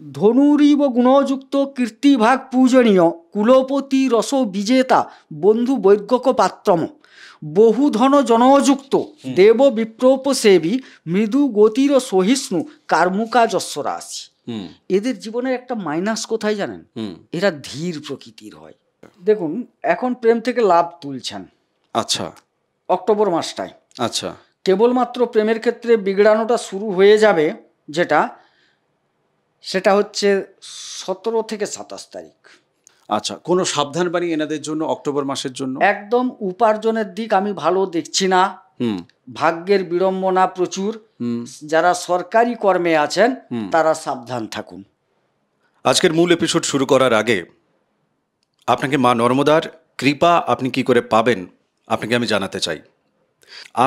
ধনুরিব গুণযুক্ত কীর্তিভাগ পূজনীয় কুলপতি রস বিজেতা বন্ধু বৈজ্ঞক পাত্রম বহুধন জনযুক্ত দেব বিপ্রোপসেবী মৃদু গতির সহিষ্ণু কার্মুকা যশ্বরাশি। এদের জীবনের একটা মাইনাস কোথায় জানেন? এরা ধীর প্রকৃতির হয়। দেখুন, এখন প্রেম থেকে লাভ তুলছেন, আচ্ছা, অক্টোবর মাসটায়। আচ্ছা, কেবলমাত্র প্রেমের ক্ষেত্রে বিগড়ানোটা শুরু হয়ে যাবে, সেটা হচ্ছে 17 থেকে 27 তারিখ। আচ্ছা, কোনো সাবধান বাণী এনাদের জন্য অক্টোবর মাসের জন্য? একদম উপার্জনের দিক আমি ভালো দেখছি না, ভাগ্যের বিড়ম্বনা প্রচুর। যারা সরকারি কর্মে আছেন তারা সাবধান থাকুন। আজকের মূল এপিসোড শুরু করার আগে আপনাকে মা নর্মদার কৃপা আপনি কি করে পাবেন আপনাকে আমি জানাতে চাই।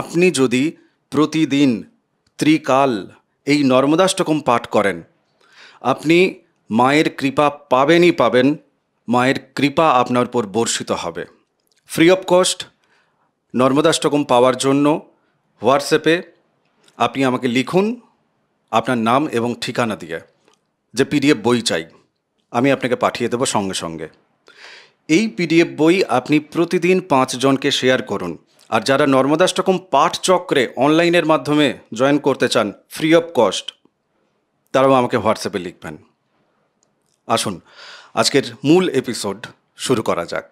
আপনি যদি প্রতিদিন ত্রিকাল এই নর্মদাষ্টকম পাঠ করেন, আপনি মায়ের কৃপা পাবেনই পাবেন। মায়ের কৃপা আপনার উপর বর্ষিত হবে। ফ্রি অফ কস্ট নর্মদাষ্টকম পাওয়ার জন্য হোয়াটসঅ্যাপে আপনি আমাকে লিখুন আপনার নাম এবং ঠিকানা দিয়ে, যে পিডিএফ বই চাই, আমি আপনাকে পাঠিয়ে দেবো সঙ্গে সঙ্গে। এই পিডিএফ বই আপনি প্রতিদিন 5 জনকে শেয়ার করুন। আর যারা নর্মদাষ্টকম পাঠ চক্রে অনলাইনের মাধ্যমে জয়েন করতে চান ফ্রি অফ কস্ট, তারাও আমাকে হোয়াটসঅ্যাপে লিখবেন। আসুন আজকের মূল এপিসোড শুরু করা যাক।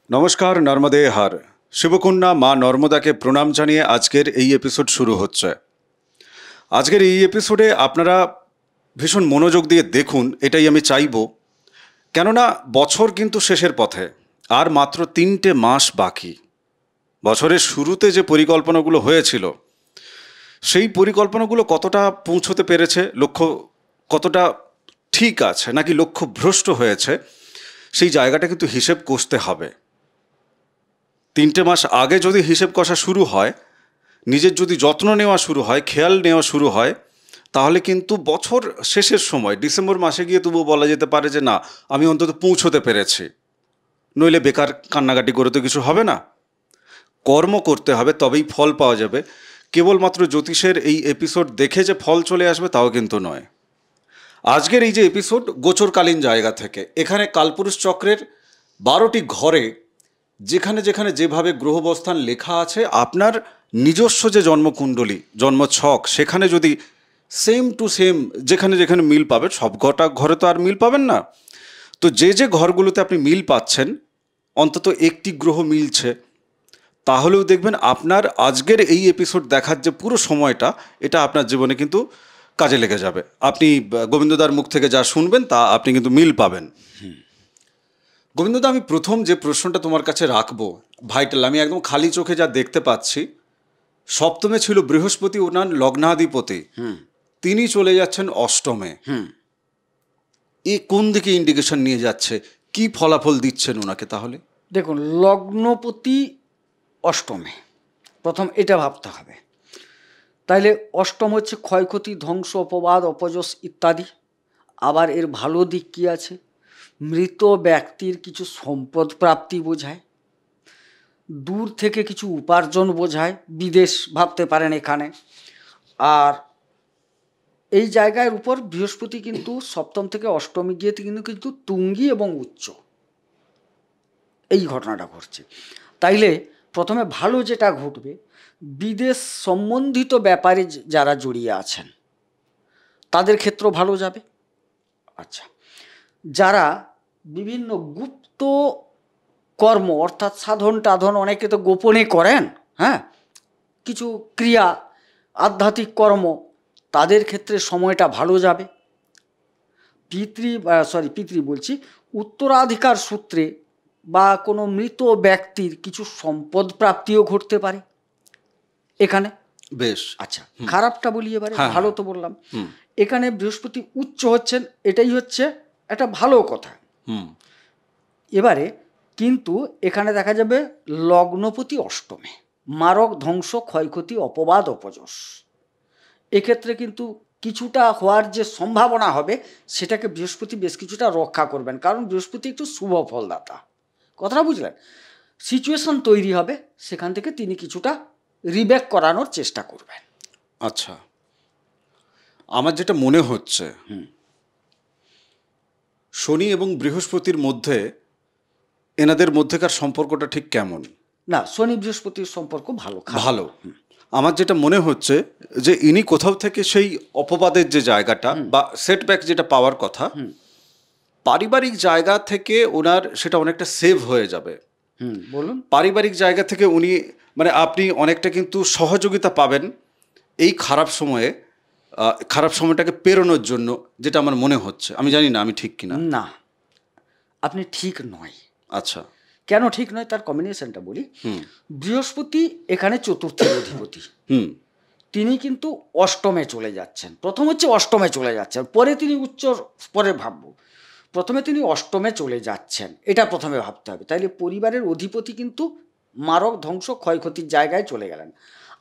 নমস্কার, নর্মদে হার। শিবকন্যা মা নর্মদাকে প্রণাম জানিয়ে আজকের এই এপিসোড শুরু হচ্ছে। আজকের এই এপিসোডে আপনারা ভীষণ মনোযোগ দিয়ে দেখুন, এটাই আমি চাইব। কেননা বছর কিন্তু শেষের পথে, আর মাত্র 3টে মাস বাকি। বছরের শুরুতে যে পরিকল্পনাগুলো হয়েছিল, সেই পরিকল্পনাগুলো কতটা পৌঁছতে পেরেছে, লক্ষ্য কতটা ঠিক আছে নাকি লক্ষ্য ভ্রষ্ট হয়েছে, সেই জায়গাটা কিন্তু হিসেব কষতে হবে। 3টে মাস আগে যদি হিসেব কষা শুরু হয়, নিজের যদি যত্ন নেওয়া শুরু হয়, খেয়াল নেওয়া শুরু হয়, তাহলে কিন্তু বছর শেষের সময় ডিসেম্বর মাসে গিয়ে তবুও বলা যেতে পারে যে না, আমি অন্তত পৌঁছতে পেরেছি। নইলে বেকার কান্নাকাটি করে তো কিছু হবে না। কর্ম করতে হবে, তবেই ফল পাওয়া যাবে। কেবলমাত্র জ্যোতিষের এই এপিসোড দেখে যে ফল চলে আসবে তাও কিন্তু নয়। আজকের এই যে এপিসোড গোচরকালীন জায়গা থেকে, এখানে কালপুরুষ চক্রের 12টি ঘরে যেখানে যেখানে যেভাবে গ্রহবস্থান লেখা আছে, আপনার নিজস্ব যে জন্মকুণ্ডলী, জন্মছক, সেখানে যদি সেম টু সেম যেখানে যেখানে মিল পাবেন, সব কটা ঘরে তো আর মিল পাবেন না, তো যে যে ঘরগুলোতে আপনি মিল পাচ্ছেন, অন্তত একটি গ্রহ মিলছে, তাহলেও দেখবেন আপনার আজকের এই এপিসোড দেখার যে পুরো সময়টা, এটা আপনার জীবনে কিন্তু কাজে লেগে যাবে। আপনি গোবিন্দদার মুখ থেকে যা শুনবেন তা আপনি কিন্তু মিল পাবেন। গোবিন্দদা, আমি প্রথম যে প্রশ্নটা তোমার কাছে রাখবো, ভাইটাল, আমি একদম খালি চোখে যা দেখতে পাচ্ছি, সপ্তমে ছিল বৃহস্পতি, ওনার লগ্নাধিপতি, তিনি চলে যাচ্ছেন অষ্টমে। এ কোন দিকে ইন্ডিকেশন নিয়ে যাচ্ছে? কি ফলাফল দিচ্ছেন ওনাকে? তাহলে দেখুন, লগ্নপতি অষ্টমে, প্রথম এটা ভাবতে হবে। তাইলে অষ্টম হচ্ছে ক্ষয়ক্ষতি, ধ্বংস, অপবাদ, অপযশ ইত্যাদি। আবার এর ভালো দিক কী আছে? মৃত ব্যক্তির কিছু সম্পদ প্রাপ্তি বোঝায়, দূর থেকে কিছু উপার্জন বোঝায়, বিদেশ ভাবতে পারেন এখানে। আর এই জায়গার উপর বৃহস্পতি কিন্তু সপ্তম থেকে অষ্টমী গিয়ে কিন্তু তুঙ্গি এবং উচ্চ, এই ঘটনাটা ঘটছে। তাইলে প্রথমে ভালো যেটা ঘটবে, বিদেশ সম্বন্ধিত ব্যাপারে যারা জড়িয়ে আছেন তাদের ক্ষেত্র ভালো যাবে। আচ্ছা, যারা বিভিন্ন গুপ্ত কর্ম অর্থাৎ সাধন টাধন, অনেকে তো গোপনে করেন, হ্যাঁ, কিছু ক্রিয়া আধ্যাত্মিক কর্ম, তাদের ক্ষেত্রে সময়টা ভালো যাবে। পিতৃ বলছি, উত্তরাধিকার সূত্রে বা কোনো মৃত ব্যক্তির কিছু সম্পদ প্রাপ্তিও ঘটতে পারে এখানে। বেশ, আচ্ছা, খারাপটা বলি এবারে, ভালো তো বললাম। এখানে বৃহস্পতি উচ্চ হচ্ছেন, এটাই হচ্ছে একটা ভালো কথা। এবারে কিন্তু এখানে দেখা যাবে লগ্নপতি অষ্টমে, মারক, ধ্বংস, ক্ষয়ক্ষতি, অপবাদ, অপযশ। এক্ষেত্রে কিন্তু কিছুটা হওয়ার যে সম্ভাবনা হবে, সেটাকে বৃহস্পতি বেশ কিছুটা রক্ষা করবেন, কারণ বৃহস্পতি একটু শুভ ফলদাতা। কথাটা বুঝলেন? সিচুয়েশন তৈরি হবে, সেখান থেকে তিনি কিছুটা রিব্যাক করানোর চেষ্টা করবেন। আচ্ছা, আমার যেটা মনে হচ্ছে, শনি এবং বৃহস্পতির মধ্যে এনাদের মধ্যেকার সম্পর্কটা ঠিক কেমন? না, শনি বৃহস্পতির সম্পর্ক ভালো, খারাপ ভালো। না। আমার যেটা মনে হচ্ছে যে ইনি কোথাও থেকে সেই অপবাদের যে জায়গাটা বা সেটব্যাক যেটা পাওয়ার কথা, পারিবারিক জায়গা থেকে ওনার সেটা অনেকটা সেভ হয়ে যাবে। বলুন। পারিবারিক জায়গা থেকে উনি মানে আপনি অনেকটা কিন্তু সহযোগিতা পাবেন এই খারাপ সময়টাকে পেরোনোর জন্য, যেটা আমার মনে হচ্ছে। আমি জানি না আমি ঠিক কিনা। না, আপনি ঠিক নয়। আচ্ছা। কেন ঠিক নয় তার কম্বিনেশনটা বলি। বৃহস্পতি এখানে চতুর্থের অধিপতি, তিনি কিন্তু অষ্টমে চলে যাচ্ছেন। প্রথম হচ্ছে অষ্টমে চলে যাচ্ছেন, পরে তিনি পরে ভাববো। প্রথমে তিনি অষ্টমে চলে যাচ্ছেন, এটা প্রথমে ভাবতে হবে। তাইলে পরিবারের অধিপতি কিন্তু মারক, ধ্বংস, ক্ষয়ক্ষতির জায়গায় চলে গেলেন।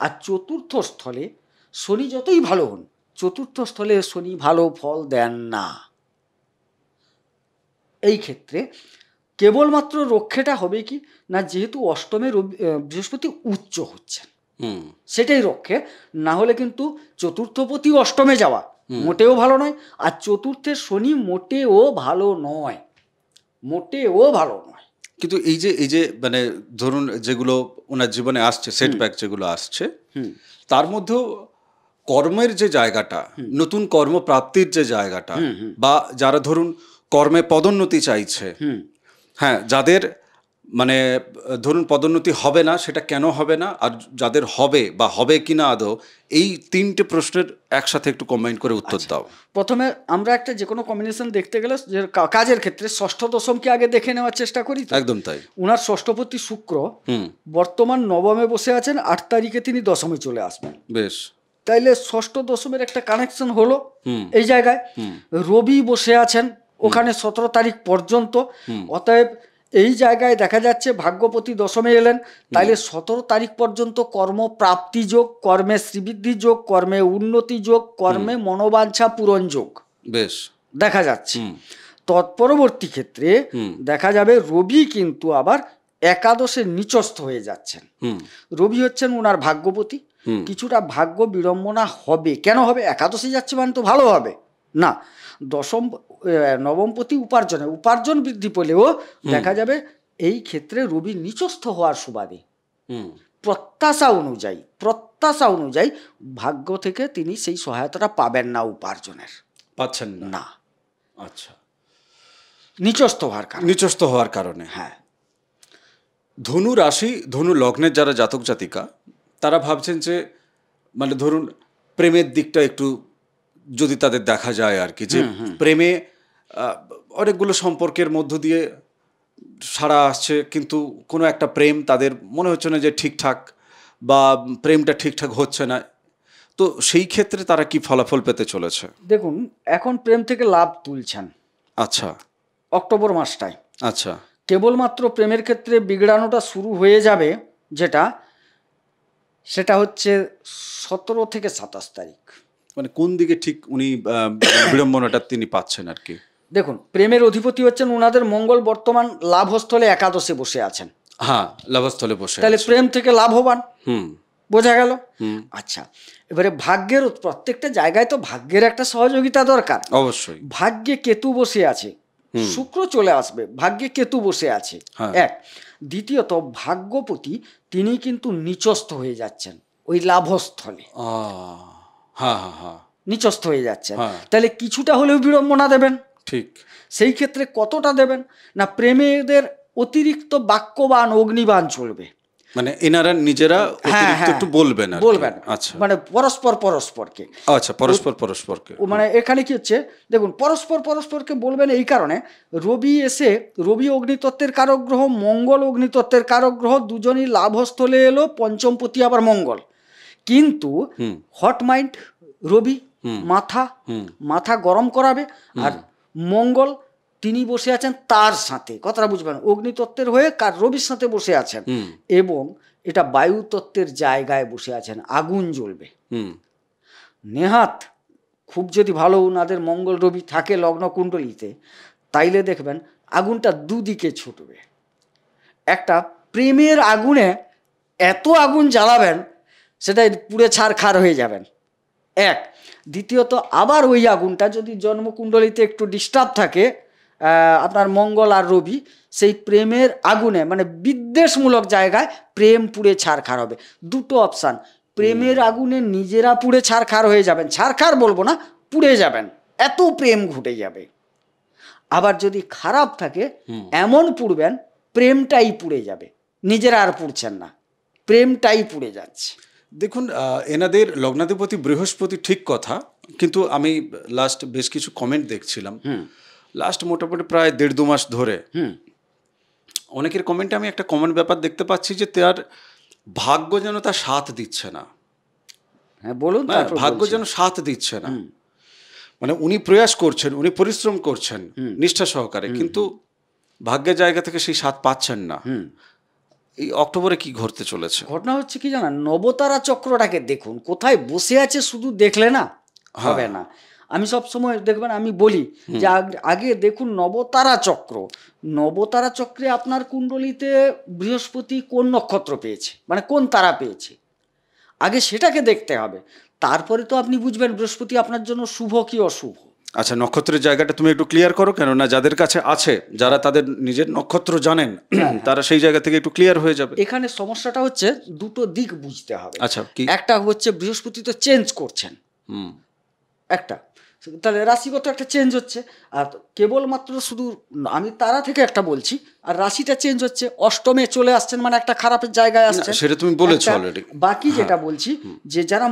আর চতুর্থ স্থলে শনি যতই ভালো হন, চতুর্থ স্থলে শনি ভালো ফল দেন না। এই ক্ষেত্রে কেবলমাত্র রক্ষেটা হবে কি না, যেহেতু অষ্টমে বৃহস্পতি উচ্চ হচ্ছেন, সেটাই রক্ষে। না হলে কিন্তু চতুর্থপতি অষ্টমে যাওয়া মোটেও ভালো নয়, আর চতুর্থের শনি মোটেও ভালো নয়, মোটেও ভালো নয়। কিন্তু এই যে মানে ধরুন যেগুলো ওনার জীবনে আসছে, সেটব্যাক যেগুলো আসছে, তার মধ্যেও কর্মের যে জায়গাটা, নতুন কর্মপ্রাপ্তির যে জায়গাটা, বা যারা ধরুন কর্মে পদোন্নতি চাইছে, হ্যাঁ, যাদের মানে ধরুন পদোন্নতি হবে না, সেটা কেন হবে না, আর যাদের হবে বা হবে কিনা আদৌ, এই তিনটে প্রশ্নের একসাথে একটু কম্বাইন করে উত্তর দাও। প্রথমে আমরা একটা যে কোনো কম্বিনেশন দেখতে গেলে যে কাজের ক্ষেত্রে ষষ্ঠ দশমকে আগে দেখে নেওয়ার চেষ্টা করি। একদম তাই। উনার ষষ্ঠপতি শুক্র বর্তমান নবমে বসে আছেন, 8 তারিখে তিনি দশমে চলে আসবেন। বেশ। তাইলে ষষ্ঠ দশমের একটা কানেকশন হলো এই জায়গায়। রবি বসে আছেন ওখানে 17 তারিখ পর্যন্ত। অতএব এই জায়গায় দেখা যাচ্ছে ভাগ্যপতি দশমে এলেন, তাইলে 17 তারিখ পর্যন্ত কর্মপ্রাপ্তি যোগ, কর্মে শ্রীবৃদ্ধি যোগ, কর্মে উন্নতি যোগ, কর্মে মনোবাঞ্ছা পূরণ যোগ বেশ দেখা যাচ্ছে। তৎপরবর্তী ক্ষেত্রে দেখা যাবে রবি কিন্তু আবার একাদশে নিচস্থ হয়ে যাচ্ছেন। রবি হচ্ছেন ওনার ভাগ্যপতি। কিছুটা ভাগ্য বিড়ম্বনা হবে। কেন হবে? একাদশে যাচ্ছে মানে তো ভালো হবে না। নবমপতি উপার্জন বৃদ্ধি পেলেও দেখা যাবে এই ক্ষেত্রে রবি নিচস্থ হওয়ার সুবাদে প্রত্যাশা অনুযায়ী ভাগ্য থেকে তিনি সেই সহায়তাটা পাবেন না, উপার্জনের পাচ্ছেন না। আচ্ছা, নিচস্থ হওয়ার কারণে। হ্যাঁ। ধনু রাশি, ধনু লগ্নের যারা জাতক জাতিকা, তারা ভাবছেন যে মানে ধরুন প্রেমের দিকটা একটু যদি তাদের দেখা যায় আর কি, যে প্রেমে অনেকগুলো সম্পর্কের মধ্য দিয়ে সারা আসছে, কিন্তু কোনো একটা প্রেম তাদের মনে হচ্ছে না যে ঠিকঠাক, বা প্রেমটা ঠিকঠাক হচ্ছে না। তো সেই ক্ষেত্রে তারা কি ফলাফল পেতে চলেছে? দেখুন, এখন প্রেম থেকে লাভ তুলছেন। আচ্ছা। অক্টোবর মাসটায় আচ্ছা, কেবলমাত্র প্রেমের ক্ষেত্রে বিগড়ানোটা শুরু হয়ে যাবে, সেটা হচ্ছে 17 থেকে 27 তারিখ। মানে কোন দিকে ঠিক উনি বিড়ম্বনাটা তিনি পাচ্ছেন আর কি? দেখুন, প্রেমের অধিপতি হচ্ছেন ওনাদের মঙ্গল, বর্তমান লাভস্থলে একাদশে বসে আছেন। হ্যাঁ, লাভস্থলে বসে, তাহলে প্রেম থেকে লাভবান, বোঝা গেল। আচ্ছা, এবারে ভাগ্যের, প্রত্যেকটা জায়গায় তো ভাগ্যের একটা সহযোগিতা দরকার। অবশ্যই। ভাগ্যে কেতু বসে আছে, শুক্র চলে আসবে, ভাগ্যে কেতু বসে আছে, এক। দ্বিতীয়ত ভাগ্যপতি তিনি কিন্তু নিচস্থ হয়ে যাচ্ছেন ওই লাভস্থলে, নিচস্থ হয়ে যাচ্ছেন। তাহলে কিছুটা হলেও বিড়ম্বনা দেবেন। ঠিক। সেই ক্ষেত্রে কতটা দেবেন না, প্রেমীদের অতিরিক্ত বাক্যবান, অগ্নিবান চলবে। মানে এনারা নিজেরা একটু বলবেন। আচ্ছা, মানে পরস্পরকে। আচ্ছা, পরস্পরকে মানে এখানে কি হচ্ছে দেখুন, পরস্পরকে বলবেন এই কারণে, রবি অগ্নিতত্ত্বের কারক গ্রহ, মঙ্গল অগ্নিতত্ত্বের কারক গ্রহ, দুজনই লাভস্থলে এলো, পঞ্চমপতি আবার মঙ্গল। কিন্তু হট মাইন্ড রবি, মাথা গরম করাবে। আর মঙ্গল তিনি বসে আছেন তার সাথে, কথাটা বুঝবেন, অগ্নিতত্ত্বের হয়ে রবির সাথে বসে আছেন, এবং এটা বায়ুতত্ত্বের জায়গায় বসে আছেন, আগুন জ্বলবে। নেহাত খুব যদি ভালো ওনাদের মঙ্গল রবি থাকে লগ্ন কুণ্ডলিতে, তাইলে দেখবেন আগুনটা দুদিকে ছুটবে। একটা প্রেমের আগুনে এত আগুন জ্বালাবেন, সেটা পুড়ে ছারখার হয়ে যাবেন, এক। দ্বিতীয়ত আবার ওই আগুনটা যদি জন্মকুণ্ডলিতে একটু ডিস্টার্ব থাকে, আপনার মঙ্গল আর রবি, সেই প্রেমের আগুনে মানে বিদ্বেষমূলক জায়গায় প্রেম পুড়ে ছারখার হবে। দুটো অপশান, প্রেমের আগুনে নিজেরা পুড়ে ছারখার হয়ে যাবেন, ছারখার বলবো না, পুড়ে যাবেন, এত প্রেম ঘটে যাবে। আবার যদি খারাপ থাকে এমন পুড়বেন প্রেমটাই পুড়ে যাবে, নিজেরা আর পুড়ছেন না, প্রেমটাই পুড়ে যাচ্ছে। দেখুন, এনাদের লগ্নাধিপতি বৃহস্পতি ঠিক কথা, কিন্তু আমি লাস্ট বেশ কিছু কমেন্ট দেখছিলাম, লাস্ট মোটামুটি প্রায় 1.5-2 মাস ধরে অনেকের কমেন্টে আমি একটা কমন ব্যাপার দেখতে পাচ্ছি যে তার ভাগ্য যেন তার সাথ দিচ্ছে না। হ্যাঁ বলুন। ভাগ্য যেন সাথ দিচ্ছে না, মানে উনি প্রয়াস করছেন, উনি পরিশ্রম করছেন নিষ্ঠা সহকারে, কিন্তু ভাগ্যের জায়গা থেকে সেই সাথ পাচ্ছেন না। এই অক্টোবরে কি ঘটতে চলেছে? ঘটনা হচ্ছে কি জানেন, নবতারা চক্রটাকে দেখুন কোথায় বসে আছে, শুধু দেখলে না হবে না। আমি সব সময় দেখবেন আমি বলি যে আগে দেখুন নবতারা চক্র, নবতারা চক্রে আপনার কুণ্ডলিতে বৃহস্পতি কোন নক্ষত্র পেয়েছে, মানে কোন তারা পেয়েছে, আগে সেটাকে দেখতে হবে, তারপরে তো আপনি বুঝবেন বৃহস্পতি আপনার জন্য শুভ কি অশুভ। আচ্ছা, নক্ষত্রের জায়গাটা তুমি একটু ক্লিয়ার করো, কেননা যাদের কাছে আছে, যারা তাদের নিজের নক্ষত্র জানেন, তারা সেই জায়গা থেকে একটু ক্লিয়ার হয়ে যাবে। এখানে সমস্যাটা হচ্ছে দুটো দিক বুঝতে হবে। আচ্ছা, কি? একটা হচ্ছে বৃহস্পতি তো চেঞ্জ করছেন, একটা তাহলে রাশিগত একটা চেঞ্জ হচ্ছে, আর কেবলমাত্র শুধু আমি তারা থেকে একটা বলছি, আর রাশিটা চেঞ্জ হচ্ছে, অষ্টমে চলে আসছেন মানে একটা খারাপের জায়গায় আসছে, সেটা তুমি বলেছো অলরেডি। বাকি যেটা বলছি যে যারা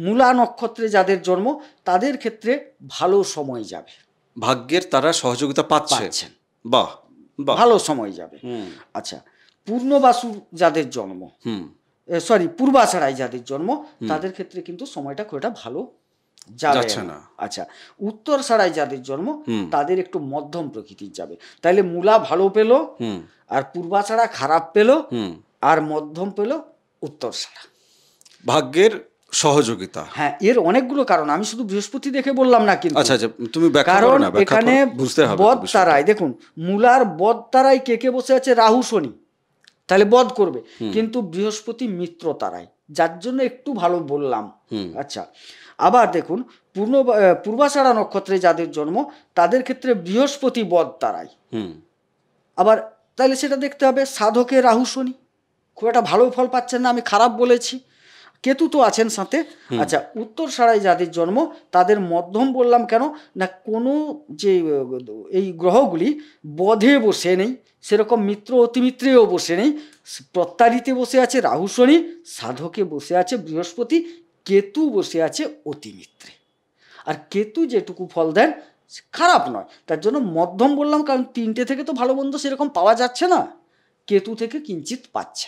মূলা নক্ষত্রে যাদের জন্ম, তাদের ক্ষেত্রে ভালো সময় যাবে, ভাগ্যের তারা সহযোগিতা পাচ্ছেন, বাহ বাহ, ভালো সময় যাবে। আচ্ছা, পূর্ণবাসু যাদের জন্ম, পূর্বাষাঢ়ায় যাদের জন্ম, তাদের ক্ষেত্রে কিন্তু সময়টা খুব একটা ভালো যাচ্ছে না। আচ্ছা, উত্তর সারায় যাদের জন্ম, তাদের একটু মধ্যম প্রকৃতির যাবে। তাইলে মূলা ভালো পেল, আর পূর্বাষাঢ়া খারাপ পেল, আর মধ্যম পেল উত্তর সারা। ভাগ্যের সহযোগিতা। হ্যাঁ, এর অনেকগুলো কারণ, আমি শুধু বৃহস্পতি দেখে বললাম না কিন্তু। আচ্ছা, তুমি কারণ এখানে বদ তারায় দেখুন, মূলার বদ তারায় কে বসে আছে, রাহু শনি, তাহলে বদ করবে, কিন্তু বৃহস্পতি মিত্র তারায়, যার জন্য একটু ভালো বললাম। আচ্ছা, আবার দেখুন পূর্বাষাঢ়া নক্ষত্রে যাদের জন্ম, তাদের ক্ষেত্রে বৃহস্পতি বদ তারায়, আবার তাহলে সেটা দেখতে হবে সাধকে রাহু শনি, খুব একটা ভালো ফল পাচ্ছেন না, আমি খারাপ বলেছি, কেতু তো আছেন সাথে। আচ্ছা, উত্তর সারায় যাদের জন্ম, তাদের মধ্যম বললাম কেন না, কোনো যে এই গ্রহগুলি বধে বসে নেই, সেরকম মিত্র অতিমিত্রেও বসে নেই, প্রত্যারিতে বসে আছে রাহু শনি, সাধকে বসে আছে বৃহস্পতি, কেতু বসে আছে অতিমিত্রে, আর কেতু যেটুকু ফল দেন খারাপ নয়, তার জন্য মধ্যম বললাম, কারণ 3টে থেকে তো ভালো মন্দ সেরকম পাওয়া যাচ্ছে না, কেতু থেকে কিঞ্চিত পাচ্ছে।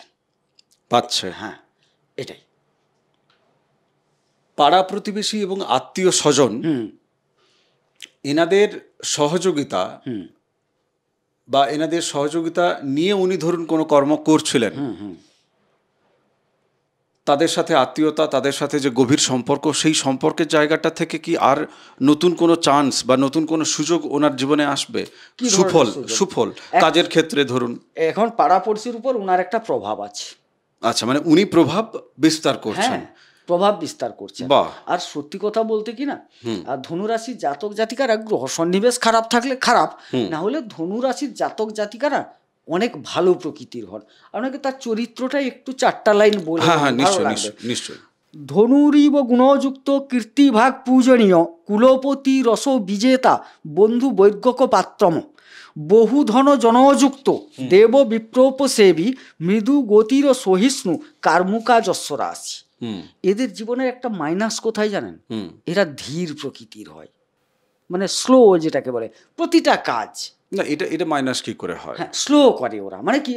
হ্যাঁ, এটাই। পাড়া প্রতিবেশী এবং আত্মীয় স্বজন এনাদের সহযোগিতা বা এনাদের সহযোগিতা নিয়ে উনি ধরুন কোনো কর্ম করছিলেন, তাদের সাথে আত্মীয়তা, তাদের সাথে যে গভীর সম্পর্ক, সেই সম্পর্কের জায়গাটা থেকে কি আর নতুন কোনো চান্স বা নতুন কোনো সুযোগ ওনার জীবনে আসবে? সুফল কাজের ক্ষেত্রে ধরুন, এখন পাড়াপড়শির উপর ওনার একটা প্রভাব আছে। আচ্ছা, মানে উনি প্রভাব বিস্তার করছেন। প্রভাব বিস্তার করছে। আর সত্যি কথা বলতে কি না, আর ধনুরাশির জাতক জাতিকারা গ্রহ সন্নিবেশ খারাপ থাকলে খারাপ, না হলে ধনুরাশির জাতক জাতিকারা অনেক ভালো প্রকৃতির হন। আপনাকে তার চরিত্রটা একটু 4টা লাইন বলে। নিশ্চয়ই। ধনুরিব গুণযুক্ত কীর্তিভাগ পূজনীয়, কুলপতি রস বিজেতা, বন্ধু বৈজ্ঞক পাত্রম, বহুধন জনযুক্ত, দেব বিপ্রোপসেবী, মৃদু গতির সহিষ্ণু, কার্মুকা যশ্বরাশি। এদের জীবনের একটা মাইনাস কোথায় জানেন? এরা ধীর প্রকৃতির হয়, মানে স্লো যেটাকে বলে, প্রতিটা কাজ না, এটা মাইনাস কি করে হয়? হ্যাঁ, স্লো করে ওরা, মানে কি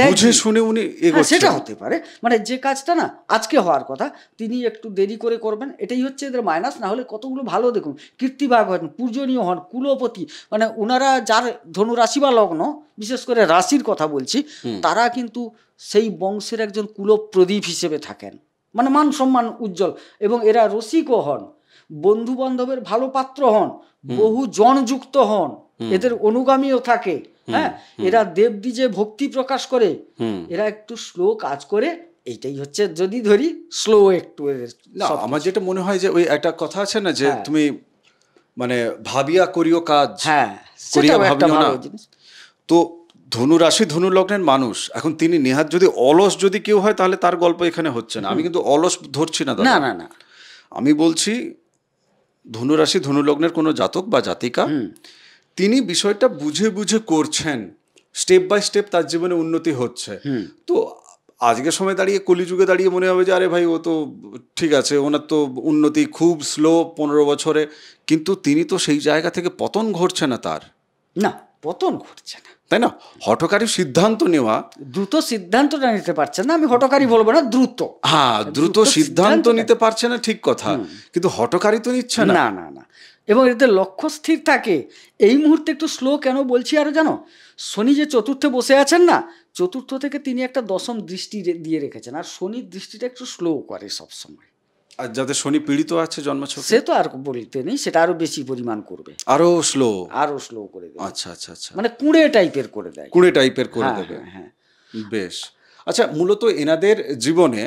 বুঝে শুনে উনি এগোচ্ছেন, সেটা হতে পারে, মানে যে কাজটা না আজকে হওয়ার কথা তিনি একটু দেরি করে করবেন, এটাই হচ্ছে এদের মাইনাস। না হলে কতগুলো ভালো, দেখুন কীর্তিভাগ হন, পূজনীয় হন, কুলপতি, মানে ওনারা যার ধনুরাশি বা লগ্ন, বিশেষ করে রাশির কথা বলছি, তারা কিন্তু সেই বংশের একজন কুলপ্রদীপ হিসেবে থাকেন, মানে মান সম্মান উজ্জ্বল, এবং এরা রসিকও হন, বন্ধু বান্ধবের ভালো পাত্র হন, বহু জনযুক্ত হন, এদের অনুগামীও থাকে। হ্যাঁ, এরা দেবদ্বিজে ভক্তি প্রকাশ করে, এরা একটু স্লো কাজ করে, এইটাই হচ্ছে যদি ধরি স্লো একটু। না, আমার যেটা মনে হয় যে ওই একটা কথা আছে না যে তুমি মানে ভাবিয়া করিও কাজ, করিয়া সেটাও একটা ভাবিও না। ভালো জিনিস। তো ধনু রাশি ধনু লগ্নের মানুষ, এখন তিনি নেহাত যদি অলস যদি কেউ হয় তাহলে তার গল্প এখানে হচ্ছে না। আমি কিন্তু অলস ধরছি না না দাদা, না না। আমি বলছি ধনু রাশি ধনু লগ্নের কোনো জাতক বা জাতিকা, তিনি বিষয়টা বুঝে বুঝে করছেন, স্টেপ বাই স্টেপ তার জীবনে উন্নতি হচ্ছে। তো আজকের সময় দাঁড়িয়ে কলিযুগে দাঁড়িয়ে মনে হবে যে আরে ভাই ও তো ঠিক আছে, ওনার তো উন্নতি খুব স্লো 15 বছরে, কিন্তু তিনি তো সেই জায়গা থেকে পতন ঘটছে না তার, না, পতন ঘটছে না। তাই না? হঠকারী সিদ্ধান্ত নেওয়া, দ্রুত সিদ্ধান্তটা নিতে পারছেন না, আমি হঠকারী বলবো না, দ্রুত। হ্যাঁ দ্রুত সিদ্ধান্ত নিতে পারছে না, ঠিক কথা, কিন্তু হঠকারী তো নিচ্ছে না। না না না। এবং এদের লক্ষ্য স্থির থাকে। এই মুহূর্তে একটু স্লো কেন বলছি আরো জানো, শনি যে চতুর্থে বসে আছেন না, চতুর্থ থেকে তিনি একটা দশম দৃষ্টি দিয়ে রেখেছেন, আর শনির দৃষ্টিটা একটু স্লো করে সবসময়। আর যাদের শনি পীড়িত আছে জন্মছকে, সে তো আর বলতে নেই, সেটা আরো বেশি পরিমাণ করবে, আরো স্লো, আরো স্লো করে দেবে। আচ্ছা আচ্ছা আচ্ছা, মানে কুঁড়ে টাইপের করে দেয়, কুড়ে টাইপের করে হ্যাঁ, দেবে। হ্যাঁ। বেশ। আচ্ছা, মূলত এনাদের জীবনে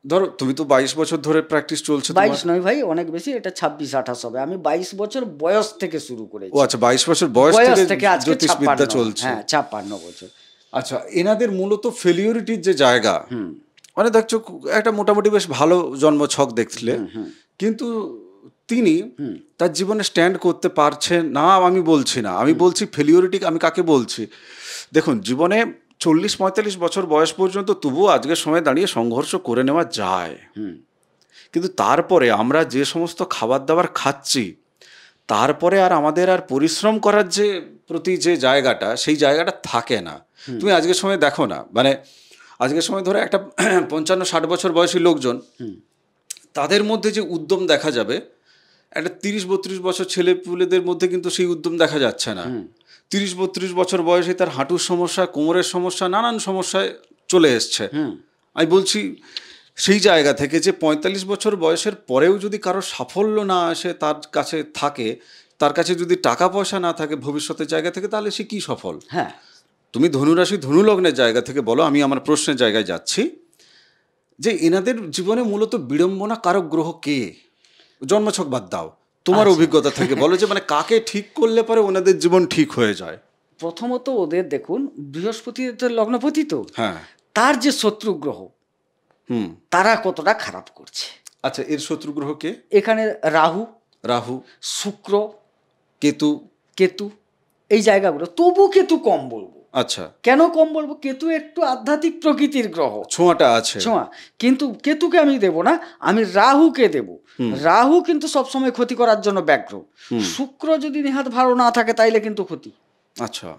ধরো তুমি তো 22 বছর ধরে প্র্যাকটিস চলছে তোমার। 22 নয় ভাই, অনেক বেশি, এটা 26-28 হবে। আমি 22 বছর বয়স থেকে শুরু করেছি। ও আচ্ছা, 22 বছর বয়স থেকে আজকে জ্যোতিষবিদ্যা 56, চলছে। হ্যাঁ 56 বছর। আচ্ছা, এনাদের মূলত ফেলিওরিটির যে জায়গা, মানে দেখছো একটা মোটামুটি বেশ ভালো জন্মছক দেখলে, কিন্তু তিনি তার জীবনে স্ট্যান্ড করতে পারছে না। আমি বলছি না, আমি বলছি ফেলিওরিটি আমি কাকে বলছি। দেখুন, জীবনে 40-45 বছর বয়স পর্যন্ত তবুও আজকের সময় দাঁড়িয়ে সংঘর্ষ করে নেওয়া যায়, কিন্তু তারপরে আমরা যে সমস্ত খাবার দাবার খাচ্ছি, তারপরে আর আমাদের আর পরিশ্রম করার যে প্রতি যে জায়গাটা, সেই জায়গাটা থাকে না। তুমি আজকের সময় দেখো না, মানে আজকের সময় ধরে একটা 55-60 বছর বয়সী লোকজন, তাদের মধ্যে যে উদ্যম দেখা যাবে, একটা 30-32 বছর ছেলে পুলেদের মধ্যে কিন্তু সেই উদ্যম দেখা যাচ্ছে না। 30-32 বছর বয়সে তার হাঁটুর সমস্যা, কোমরের সমস্যা, নানান সমস্যায় চলে এসছে। আমি বলছি সেই জায়গা থেকে যে 45 বছর বয়সের পরেও যদি কারো সাফল্য না আসে, তার কাছে থাকে, তার কাছে যদি টাকা পয়সা না থাকে ভবিষ্যতের জায়গা থেকে, তাহলে সে কি সফল? হ্যাঁ, তুমি ধনুরাশি ধনুলগ্নের জায়গা থেকে বলো, আমি আমার প্রশ্নের জায়গায় যাচ্ছি যে এনাদের জীবনে মূলত বিড়ম্বনা কারক গ্রহ কে? জন্মছক বাদ দাও, তোমার অভিজ্ঞতা থেকে বলো যে মানে কাকে ঠিক করলে পরে ওনাদের জীবন ঠিক হয়ে যায়। প্রথমত ওদের দেখুন, বৃহস্পতি তো লগ্নপতি, তো হ্যাঁ, তার যে শত্রু গ্রহ, তারা কতটা খারাপ করছে। আচ্ছা, এর শত্রু গ্রহ কে? এখানে রাহু, রাহু, শুক্র, কেতু। কেতু, এই জায়গাগুলো। তবু কেতু কম বলবো। আচ্ছা, কেন কম বলবো? কেতু একটু আধ্যাত্মিক প্রকৃতির গ্রহ, ছোঁয়াটা আছে, ছোঁয়া। কিন্তু কেতুকে আমি দেব না, আমি রাহুকে দেব। রাহু কিন্তু সবসময় ক্ষতি করার জন্য ব্যগ্র। শুক্র যদি নেহাত ভালো না থাকে তাইলে কিন্তু ক্ষতি। আচ্ছা,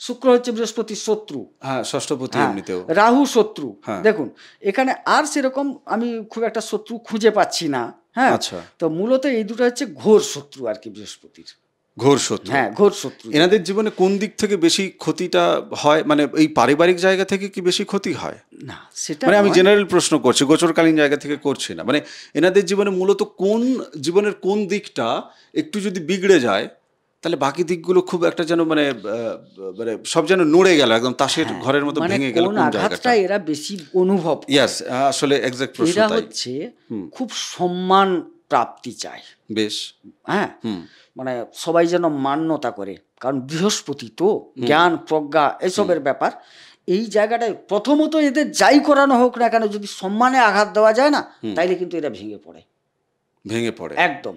শুক্র হচ্ছে বৃহস্পতির শত্রু, হ্যাঁ ষষ্ঠপতি এমনিতেও। রাহু শত্রু। হ্যাঁ। দেখুন, এখানে আর সেরকম আমি খুব একটা শত্রু খুঁজে পাচ্ছি না। হ্যাঁ, আচ্ছা, তো মূলত এই দুটো হচ্ছে ঘোর শত্রু আর কি বৃহস্পতির। ঘোর শত্রু। হ্যাঁ, ঘোর শত্রু। এনাদের জীবনে কোন দিক থেকে বেশি ক্ষতিটা হয়? মানে এই পারিবারিক জায়গা থেকে কি বেশি ক্ষতি হয়? না, সেটা মানে আমি নয়। জেনারেল প্রশ্ন করছি, গোচরকালীন জায়গা থেকে করছি না। মানে এনাদের জীবনে মূলত কোন জীবনের কোন দিকটা একটু যদি বিগড়ে যায়, তাহলে বাকি দিকগুলো খুব একটা যেন মানে মানে সব যেন নড়ে গেল, একদম তাসের ঘরের মতো মানে ভেঙে গেল। কোন কোন আঘাতটা জায়গাটা? এরা বেশি অনুভব করে? ইয়াস, আসলে এক্সাক্ট প্রশ্ন এরা তাই। হচ্ছে খুব সম্মান প্রাপ্তি চায়। বেশ। হ্যাঁ, মানে সবাই যেন মান্যতা করে, কারণ বৃহস্পতি তো জ্ঞান প্রজ্ঞা এসবের ব্যাপার। এই জায়গাটায় প্রথমত এদের যাই করানো হোক না কেন, যদি সম্মানে আঘাত দেওয়া যায় না, তাইলে কিন্তু এরা ভেঙে পড়ে, ভেঙে পড়ে একদম।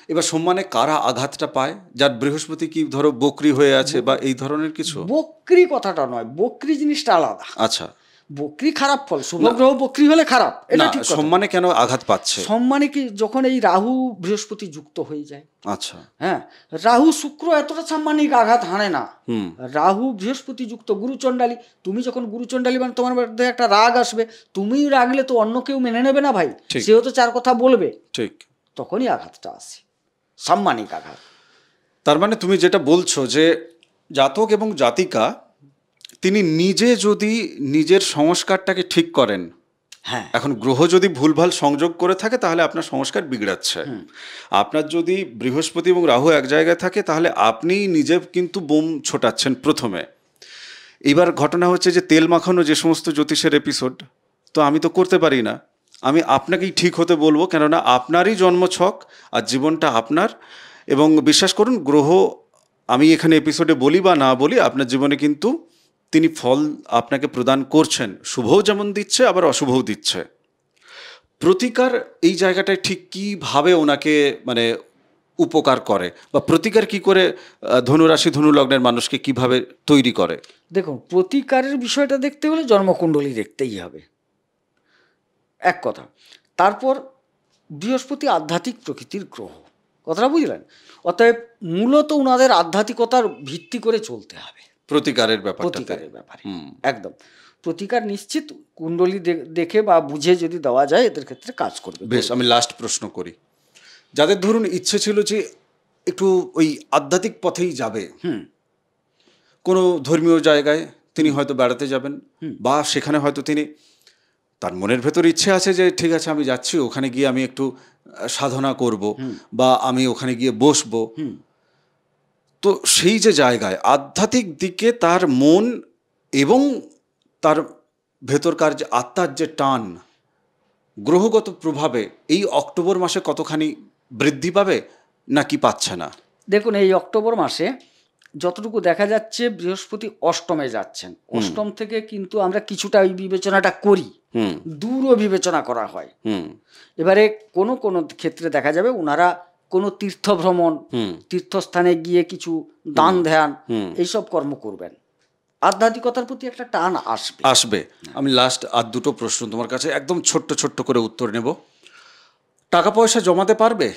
এবার সম্মানে কারা আঘাতটা পায়? যার বৃহস্পতি কি ধরো বকরি হয়ে আছে বা এই ধরনের কিছু? বকরি কথাটা নয়, বকরি জিনিসটা আলাদা। আচ্ছা, বকরি খারাপ ফল, শুভ গ্রহ বকরি হলে খারাপ, এটা না ঠিক কথা। সম্মানে কেন আঘাত পাচ্ছে? সম্মানে কি, যখন এই রাহু বৃহস্পতি যুক্ত হয়ে যায়। আচ্ছা, হ্যাঁ, রাহু শুক্র এতটা সাম্মানিক আঘাত হানে না। রাহু বৃহস্পতি যুক্ত গুরুচণ্ডালী, তুমি যখন গুরুচণ্ডালী মানে তোমার মধ্যে একটা রাগ আসবে, তুমি রাগলে তো অন্য কেউ মেনে নেবে না ভাই, সেও তো চার কথা বলবে, ঠিক, তখনই আঘাতটা আসে, সাম্মানিক আঘাত। তার মানে তুমি যেটা বলছো যে জাতক এবং জাতিকা তিনি নিজে যদি নিজের সংস্কারটাকে ঠিক করেন, হ্যাঁ, এখন গ্রহ যদি ভুলভাল সংযোগ করে থাকে তাহলে আপনার সংস্কার বিগড়াচ্ছে। আপনার যদি বৃহস্পতি এবং রাহু এক জায়গায় থাকে তাহলে আপনি নিজে কিন্তু বোম ছোটাচ্ছেন প্রথমে। এইবার ঘটনা হচ্ছে যে তেল মাখানো যে সমস্ত জ্যোতিষের এপিসোড, তো আমি তো করতে পারি না, আমি আপনাকেই ঠিক হতে বলবো, কেননা আপনারই জন্মছক আর জীবনটা আপনার। এবং বিশ্বাস করুন, গ্রহ আমি এখানে এপিসোডে বলি বা না বলি, আপনার জীবনে কিন্তু তিনি ফল আপনাকে প্রদান করছেন, শুভও যেমন দিচ্ছে আবার অশুভও দিচ্ছে। প্রতিকার এই জায়গাটায় ঠিক কীভাবে ওনাকে মানে উপকার করে, বা প্রতিকার কি করে ধনুরাশি ধনুলগ্নের মানুষকে কিভাবে তৈরি করে? দেখুন, প্রতিকারের বিষয়টা দেখতে হলে জন্মকুণ্ডলী দেখতেই হবে, এক কথা। তারপর বৃহস্পতি আধ্যাত্মিক প্রকৃতির গ্রহ, কথাটা বুঝলেন? অতএব মূলত ওনাদের আধ্যাত্মিকতার ভিত্তি করে চলতে হবে প্রতিকারের ব্যাপারটাতে। প্রতিকারের ব্যাপারে একদম প্রতিকার নিশ্চিত কুণ্ডলী দেখে বা বুঝে যদি দেওয়া যায়, এদের ক্ষেত্রে কাজ করবে। বেশ, আমি লাস্ট প্রশ্ন করি। যাদের ধরুন ইচ্ছে ছিল যে একটু ওই আধ্যাত্মিক পথেই যাবে, কোনো ধর্মীয় জায়গায় তিনি হয়তো বেড়াতে যাবেন, বা সেখানে হয়তো তিনি তার মনের ভেতর ইচ্ছে আছে যে ঠিক আছে আমি যাচ্ছি, ওখানে গিয়ে আমি একটু সাধনা করব, বা আমি ওখানে গিয়ে বসবো। তো সেই যে জায়গায় আধ্যাত্মিক দিকে তার মন এবং তার ভেতরকার যে আত্মার যে টান, গ্রহগত প্রভাবে এই অক্টোবর মাসে কতখানি বৃদ্ধি পাবে নাকি পাচ্ছে না? দেখুন, এই অক্টোবর মাসে যতটুকু দেখা যাচ্ছে বৃহস্পতি অষ্টমে যাচ্ছেন। অষ্টম থেকে কিন্তু আমরা কিছুটা ওই বিবেচনাটা করি, দূরও বিবেচনা করা হয়। এবারে কোনো কোনো ক্ষেত্রে দেখা যাবে ওনারা কোনো তীর্থ ভ্রমণ, তীর্থস্থানে গিয়ে কিছু দান ধ্যান এইসব কর্ম করবেন, আধ্যাত্মিকতার প্রতি একটা টান আসবে। আমি লাস্ট আর দুটো প্রশ্ন তোমার কাছে একদম ছোট্ট ছোট্ট করে উত্তর নেব। টাকা পয়সা জমাতে পারবে?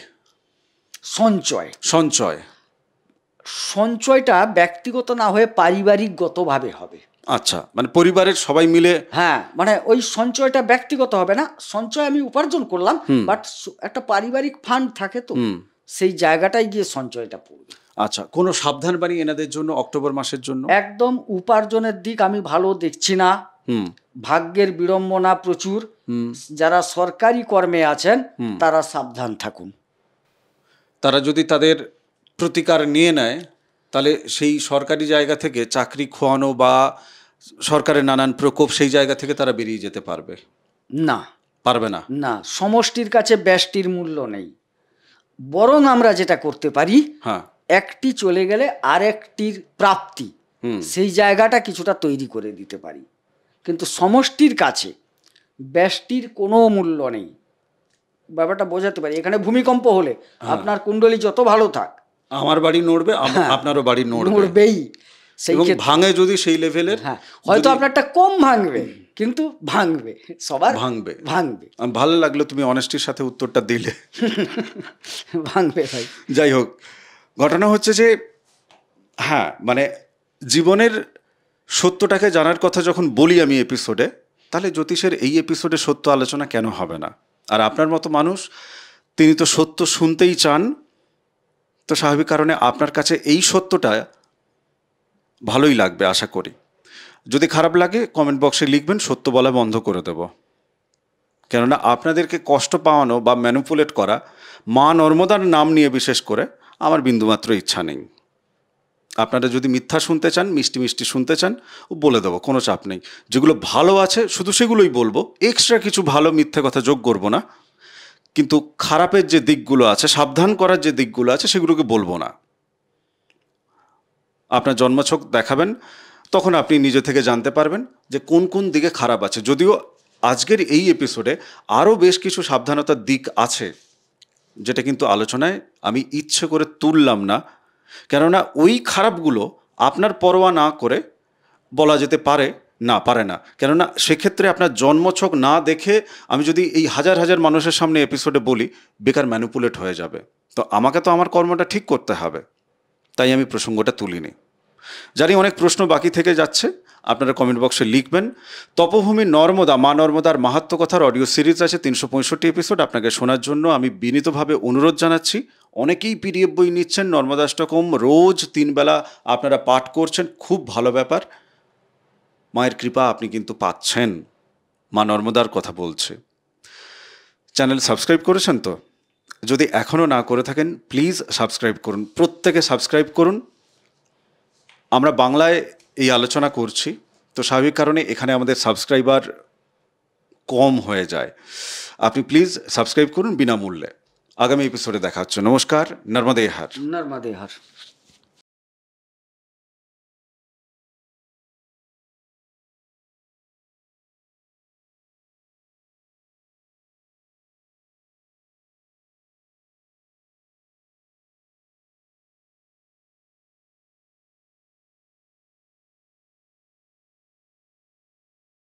সঞ্চয়টা ব্যক্তিগত না হয়ে পারিবারিকগতভাবে হবে। আচ্ছা, মানে পরিবারের সবাই মিলে? হ্যাঁ, মানে ওই সঞ্চয়টা ব্যক্তিগত হবে না, সঞ্চয় আমি উপার্জন করলাম, বাট একটা পারিবারিক ফান্ড থাকে, তো সেই জায়গাটায় গিয়ে সঞ্চয়টা পড়বে। আচ্ছা, কোনো সাবধান বাণী এনাদের জন্য অক্টোবর মাসের জন্য? একদম উপার্জনের দিক আমি ভালো দেখছি না, ভাগ্যের বিড়ম্বনা প্রচুর। যারা সরকারি কর্মে আছেন তারা সাবধান থাকুন। তারা যদি তাদের প্রতিকার নিয়ে নেয়, তাহলে সেই সরকারি জায়গা থেকে চাকরি খোয়ানো বা সরকারের নানান প্রকোপ, সেই জায়গা থেকে তারা বেরিয়ে যেতে পারবে না? পারবে না। না, সমষ্টির কাছে ব্যষ্টির মূল্য নেই। বরং আমরা যেটা করতে পারি, একটি চলে গেলে আরেকটির প্রাপ্তি, সেই জায়গাটা কিছুটা তৈরি করে দিতে পারি। কিন্তু সমষ্টির কাছে ব্যষ্টির কোনো মূল্য নেই, ব্যাপারটা বোঝাতে পারি। এখানে ভূমিকম্প হলে আপনার কুণ্ডলী যত ভালো থাক, আমার বাড়ি নড়বে, আপনারও বাড়ি নড়বেই। সেই ভাঙে যদি সেই লেভেলের, হয়তো আপনারটা কম ভাঙবে, কিন্তু ভাঙবে, সবার ভাঙবে। ভালো লাগলো তুমি অনেস্টির সাথে উত্তরটা দিলে। ভাঙবে ভাই। যাই হোক, ঘটনা হচ্ছে যে মানে জীবনের সত্যটাকে জানার কথা যখন বলি আমি এপিসোডে, তাহলে জ্যোতিষের এই এপিসোডে সত্য আলোচনা কেন হবে না? আর আপনার মতো মানুষ, তিনি তো সত্য শুনতেই চান, তো স্বাভাবিক কারণে আপনার কাছে এই সত্যটা ভালোই লাগবে আশা করি। যদি খারাপ লাগে কমেন্ট বক্সে লিখবেন, সত্য বলা বন্ধ করে দেব। কেননা আপনাদেরকে কষ্ট পাওয়ানো বা ম্যানিপুলেট করা, মা নর্মদার নাম নিয়ে বিশেষ করে, আমার বিন্দুমাত্র ইচ্ছা নেই। আপনারা যদি মিথ্যা শুনতে চান, মিষ্টি মিষ্টি শুনতে চান, বলে দেবো, কোনো চাপ নেই। যেগুলো ভালো আছে শুধু সেগুলোই বলবো, এক্সট্রা কিছু ভালো মিথ্যে কথা যোগ করবো না। কিন্তু খারাপের যে দিকগুলো আছে, সাবধান করার যে দিকগুলো আছে, সেগুলোকে বলবো না। আপনার জন্মছক দেখাবেন, তখন আপনি নিজে থেকে জানতে পারবেন যে কোন কোন দিকে খারাপ আছে। যদিও আজকের এই এপিসোডে আরও বেশ কিছু সাবধানতার দিক আছে, যেটা কিন্তু আলোচনায় আমি ইচ্ছে করে তুললাম না, কেননা ওই খারাপগুলো আপনার পরোয়া না করে বলা যেতে পারে না। কেননা সেক্ষেত্রে আপনার জন্মছক না দেখে আমি যদি এই হাজার হাজার মানুষের সামনে এপিসোডে বলি, বেকার ম্যানিপুলেট হয়ে যাবে। তো আমাকে তো আমার কর্মটা ঠিক করতে হবে, তাই আমি প্রসঙ্গটা তুলিনি। জানি অনেক প্রশ্ন বাকি থেকে যাচ্ছে, আপনারা কমেন্ট বক্সে লিখবেন। তপভূমি নর্মদা, মা নর্মদার মাহাত্ম্য কথার অডিও সিরিজ আছে 365 এপিসোড, আপনাকে শোনার জন্য আমি বিনীতভাবে অনুরোধ জানাচ্ছি। অনেকেই পিডিএফ বই নিচ্ছেন, নর্মদাষ্টকম রোজ 3 বেলা আপনারা পাঠ করছেন, খুব ভালো ব্যাপার। মায়ের কৃপা আপনি কিন্তু পাচ্ছেন, মা নর্মদার কথা বলছে। চ্যানেল সাবস্ক্রাইব করেছেন তো? যদি এখনও না করে থাকেন, প্লিজ সাবস্ক্রাইব করুন, প্রত্যেকে সাবস্ক্রাইব করুন। আমরা বাংলায় এই আলোচনা করছি, তো স্বাভাবিক কারণে এখানে আমাদের সাবস্ক্রাইবার কম হয়ে যায়। আপনি প্লিজ সাবস্ক্রাইব করুন বিনামূল্যে। আগামী এপিসোডে দেখা হচ্ছে। নমস্কার। নর্মদে হার।